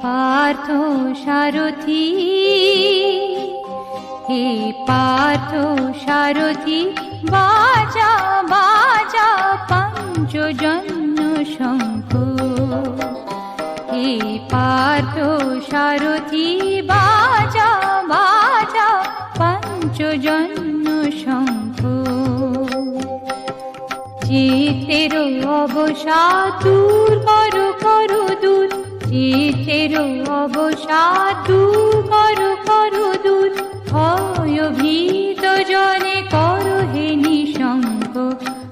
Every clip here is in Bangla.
পার্থ সারথি, হে পার্থ সারথি, বাজা বাজা পঞ্চজন্য শঙ্খ। হে পার্থ সারথি, বাজা বাজা পঞ্চজন্য শঙ্খ। চিত্তের অবসাদ দূর করো করো দূর, চিত্তের অবসাদ দূর করো করো দূর। ভয় ভীত জনে করো হে নিঃশঙ্ক,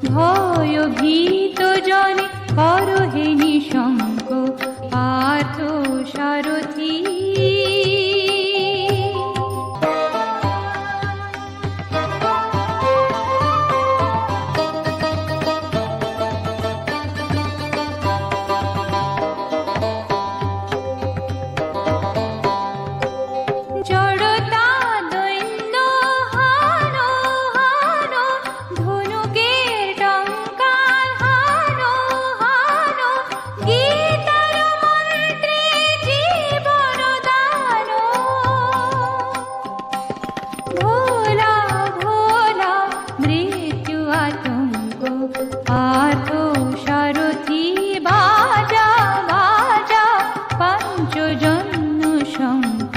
ভয় ভীত জনে করো হে নিঃশঙ্ক। পার্থ সারথি। পার্থ সারথি, বাজা বাজা পঞ্চজন্য শঙ্খ।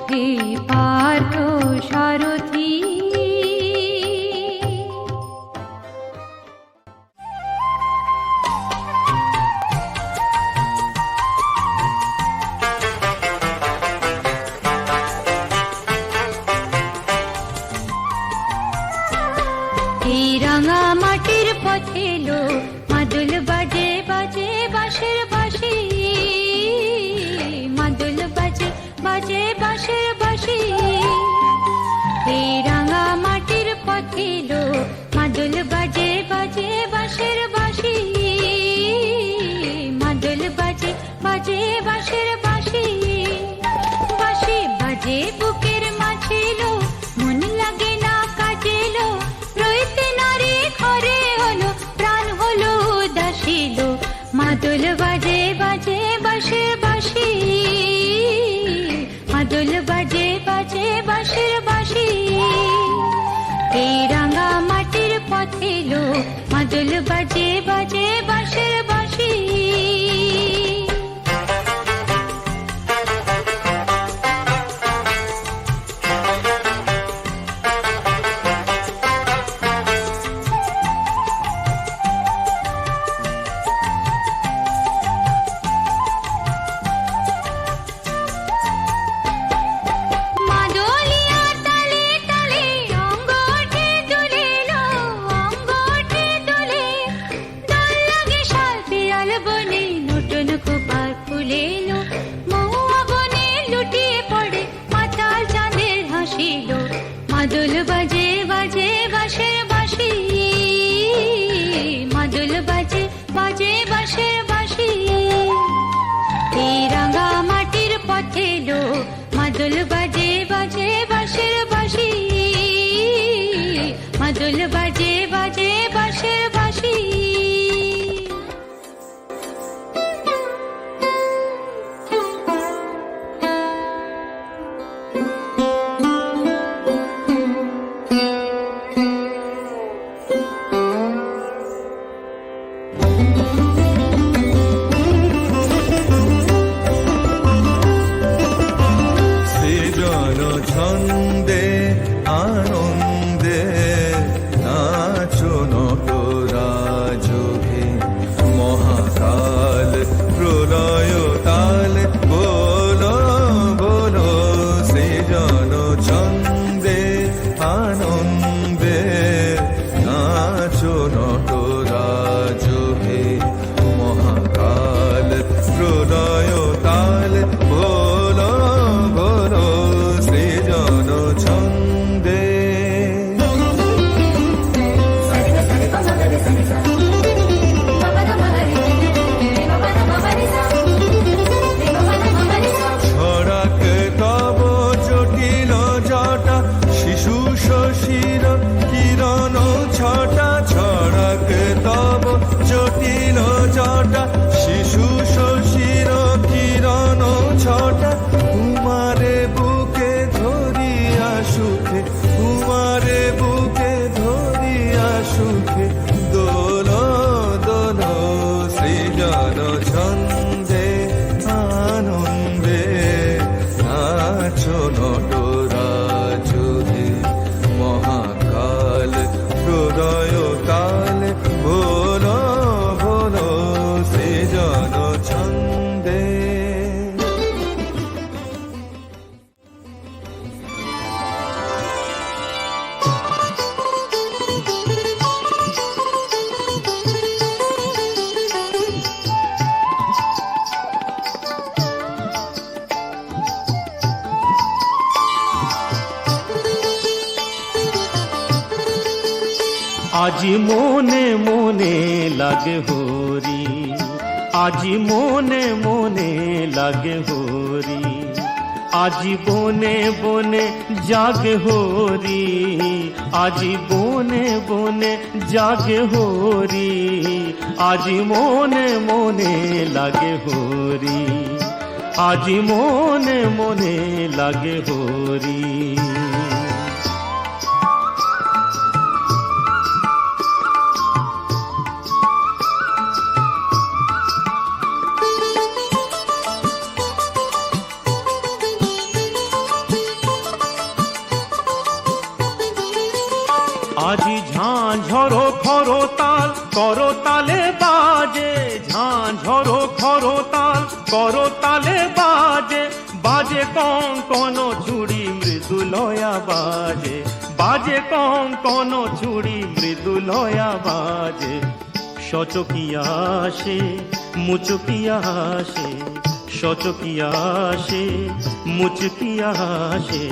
হে পার্থ সারথি। এই রাঙা মাটির পথে লো মাদল বাজে বাজে বাঁশের বাঁশি, মাদল বাজে বাজে বাঁশের বাঁশি। এই রাঙা মাটির পথে লো মাদল বাজে বাজে বাঁশের বাঁশি, মাদল বাজে বাজে বাঁশের বাঁশি। বাঁশি বাজে বুকের মাঝে লো, মন লাগে না কাজে লো। রইতে নারী ঘরে হলো, প্রাণ হলো উদাসী লো। মাদল বাজে বাজে বাঁশের বাঁশি, মাদল বাজে বাজে বাঁশের বাঁশি। এই রাঙা মাটির পথে লো মাদল বাজে বাজে বাঁশের বাঁশি। মাদল বাজে বাজে বাঁশের বাঁশি, মাদল বাজে বাজে বাঁশের বাঁশি। এই রাঙা মাটির পথে লো মাদল বাজে বাজে বাঁশের বাঁশি, মাদল বাজে বাজে বাঁশের বাঁশি। ছন্দে আনন্দে নাচো নটরাজকে, মহাকাল প্রলয় তাল বলো বলো। সৃজন ছন্দে আনন্দে নাচো নটরাজকে, মহাকাল প্রলয় তাল বলো বলো। ছন্দে ছড়াক তব জটিল জটা শিশু শশীর কিরণ ছটা ছড়াক তব জটিল জটা শিশু শশীর কিরণ ছটা উমারে বুকে ধরিয়া সুখে উমারে বুকে ধরিয়া সুখে দোল দোল সৃজন ছন্দে আনন্দে নাচো নটরাজুদে মহাকাল প্রলয় কাল ভোলো ভোলো সৃজন ছন্দে। আজি মনে মনে লাগে হরি, আজি মনে মনে লাগে হরি, আজি বনে বনে জাগে হরি, আজি বনে বনে জাগে হরি, আজি মনে মনে লাগে হরি, আজি মনে মনে লাগে হরি। আজি ঝাঁঝরো খরতাল করতালে বাজে, ঝাঁঝরো খরতাল করতালে বাজে, বাজে কঙ্কন চুড়ি মৃদুলয়া বাজে, বাজে কঙ্কন চুড়ি মৃদুলয়া বাজে। সচকিয়া আসে মুচকিয়া আসে, সচকিয়া আসে মুচকিয়া আসে,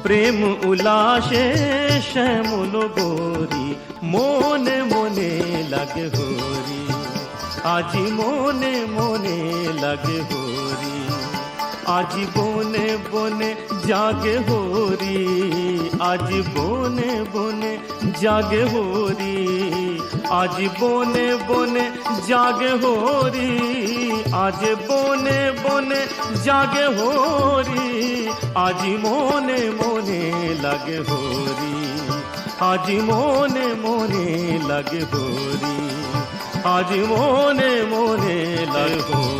প্রেম উল্লাসে শ্যামল গোরি, মনে মনে লাগে হরি, আজি মনে মনে লাগে হরি, আজি বনে বনে জাগে হরি, আজি বনে বনে জাগে হরি, আজি বনে বনে জাগে হরি, আজি বনে বনে জাগে হরি, আজি মনে মনে লাগে হরি, আজি মনে মনে লাগে হরি, আজি মনে মনে লাগে হরি।